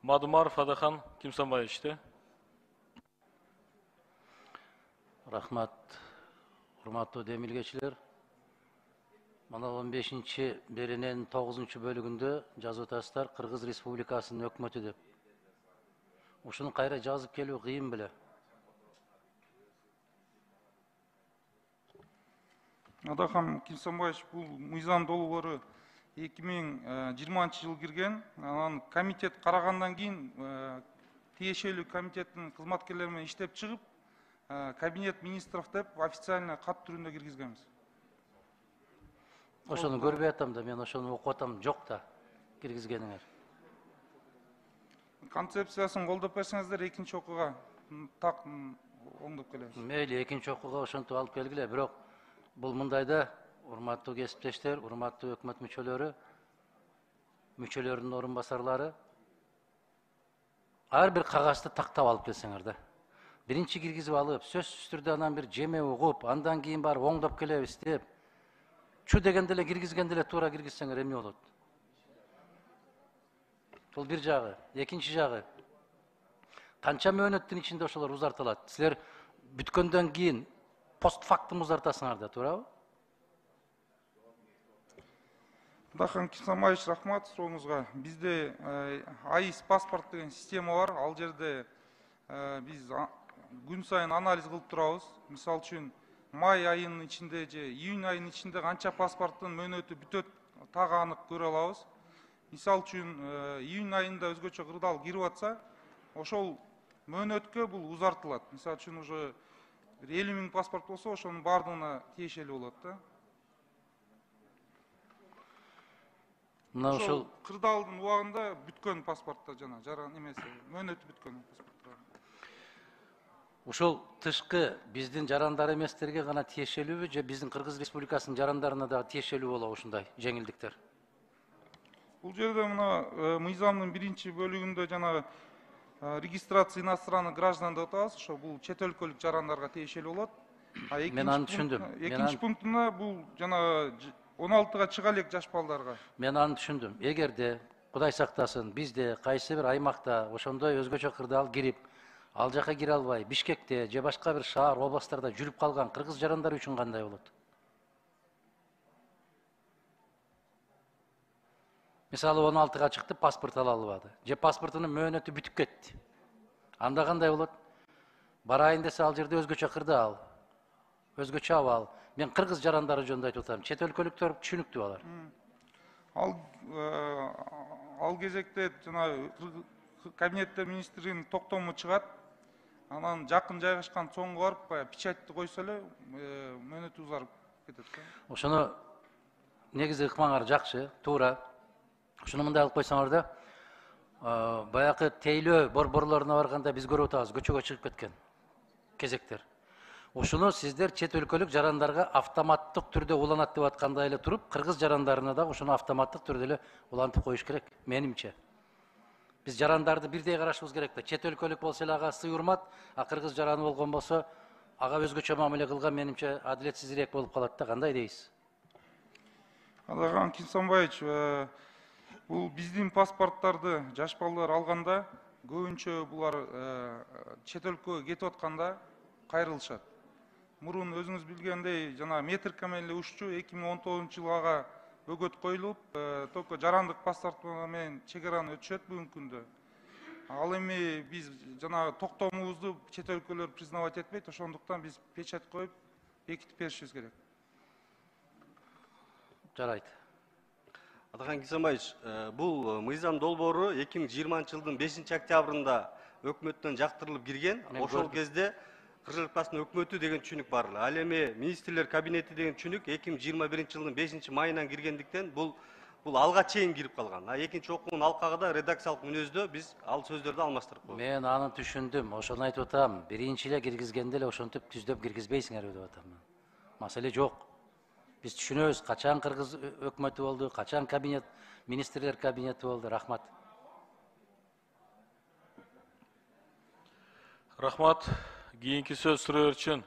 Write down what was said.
Мадумаров Адахан Кимсанбаевичте. Рахмат, урматтуу демилгечилер. Мына 15-ci беренен 9-cu bölügünde жазып атасыздар Кыргыз Республикасынын өкмөтү деп. Ушуну кайра жазып келүү кыйын беле. Адахан Кимсанбаевич, бул мыйзам долбоору 2020 жылы кирген. Анан комитет карагандан кийин тиешелүү комитеттин кызматкерлери менен иштеп чыгып, кабинет министров деп официально кат түрүндө киргизгенбиз. Ошону көрбөй атам да, мен ошону окуп атам, жок да киргизгениңер. Концепциясын колдоп берсеңиздер, экинчи окууга так оңдоп келебиз. Мейли, экинчи окууга ошентип алып келгиле, бирок бул мындайда, урматтуу кесиптештер, урматтуу өкмөт мүчөлөрүнүн орун басарлары, ар бир кагазды тактап алып келсеңер да. Биринчи киргизип алып, сөзсүз түрдө анан бир жеме угуп, андан кийин барып оңдоп келебиз деп, чу дегенде эле киргизгенде эле туура киргизсеңер эмне болот? Бул бир жагы. Экинчи жагы, канча мөөнөттүн ичинде ошолор узартылат? Силер бүткөндөн кийин постфактум узартасыңар да, туурабы? Адахан Кимсанбаевич, рахмат сурооңузга. Бизде АИС паспорт деген система бар. Ал жерде биз күн сайын анализ кылып турабыз. Мисалы үчүн май айынын ичинде же июнь айынын ичинде канча паспорттун мөөнөтү бүтөт, так анык көрө алабыз. Мисалы үчүн июнь айында өзгөчө кырдаал кирип атса, ошол мөөнөткө бул узартылат. Мисалы үчүн уже 50 000 паспорт болсо, ошонун баардыгына тиешелүү болот да. Мына ошол кырдаалдын убагында бүткөн паспорттор жана жаран эмеси, мөөнөтү бүткөн паспорттор. ошол тышкы биздин жарандар эместерге гана тиешелүүбү же биздин Кыргыз Республикасынын жарандарына да тиешелүү болобу ушундай жеңилдиктер? Бул жерде мына мыйзамдын биринчи бөлүгүндө жана регистрация иностранных граждан деп атабыз, ошо бул чет өлкөлүк жарандарга тиешелүү болот. Мен аны түшүндүм. Экинчи пунктунда бул жана 16-га чыга элек жаш балдарга. Мен аны түшүндүм. Эгерде Кудай сактасын, бизде кайсы бир аймакта ошондой өзгөчө кырдаал кирип, ал жака кире албай, Бишкекте же башка бир шаар, областтарда жүрүп калган кыргыз жарандары үчүн кандай болот? Мисалы 16-га чыкты, паспорт ала албады. Же паспортунун мөөнөтү бүтүп кетти. Анда кандай болот? Барайын десе ал жерде өзгөчө кырдаал, өзгөчө абал. Мен кыргыз жарандары жөнүндө айтып атам. Чет өлкөлүктөр түшүнүктүү алар. Ал кезекте жана кабинеттер министринин токтому чыгат. Анан жакын жайгашкан цоңго барып, печатьты койсо эле мөөнөтү узарып кетет. Ошону негизи ыкмаңар жакшы, туура. Ошону мындай алып койсоңор да, баягы тейлөө борборлоруна барганда биз көрүп атабыз, көчөгө чыгып кеткен кезектер. Ошону сиздер чет өлкөлүк жарандарга автоматтык түрдө уланат деп аткандай эле туруп, кыргыз жарандарына да ошону автоматтык түрдө эле улантып коюш керек, менимче. Биз жарандарды бирдей карашыбыз керек да. Чет өлкөлүк болсо эле ага сый урмат, а кыргыз жараны болгон болсо ага өзгөчө мамиле кылган, менимче адилетсизирээк болуп калат да. Кандай дейсиз? Адахан Кимсанбаевич, бул биздин паспорттарды жаш балдар алганда, көбүнчө булар чет өлкөгө кетип атканда кайрылышат. Мурун өзүңүз билгендей, жана метрика менен эле ушчу 2019-жылы ага бөгөт коюлуп, только жарандык паспорт менен чегараны өтүшөт бүгүнкү күндө. Ал эми биз жана токтомубузду чет өлкөлөр признавать этпейт, ошондуктан биз печать коюп, бекитип беришибиз керек. Жарайт. Адахан Кимсанбаевич, бул мыйзам долбоору 2020-жылдын 5-октябрында өкмөттөн жактырылып кирген. Ошол кезде Кыргыз Республикасынын өкмөтү деген түшүнүк бар. Ал эми министрлер кабинети деген түшүнүк 2021-жылдын 5-майынан киргендиктен бул алга чейин кирип калган. Экинчи окуунун алкагында редакциялык мүнөздө биз ал сөздөрдү алмаштырып койдук. Мен аны түшүндүм. Ошону айтып атам. Биринчи эле киргизгенде эле ошентип түздөп киргизбейсиңер деп атам. Маселе жок. Биз түшүнөбүз, качан кыргыз өкмөтү болду, качан кабинет, министрлер кабинети болду. Рахмат. Рахмат. Кийинки сөз суроо үчүн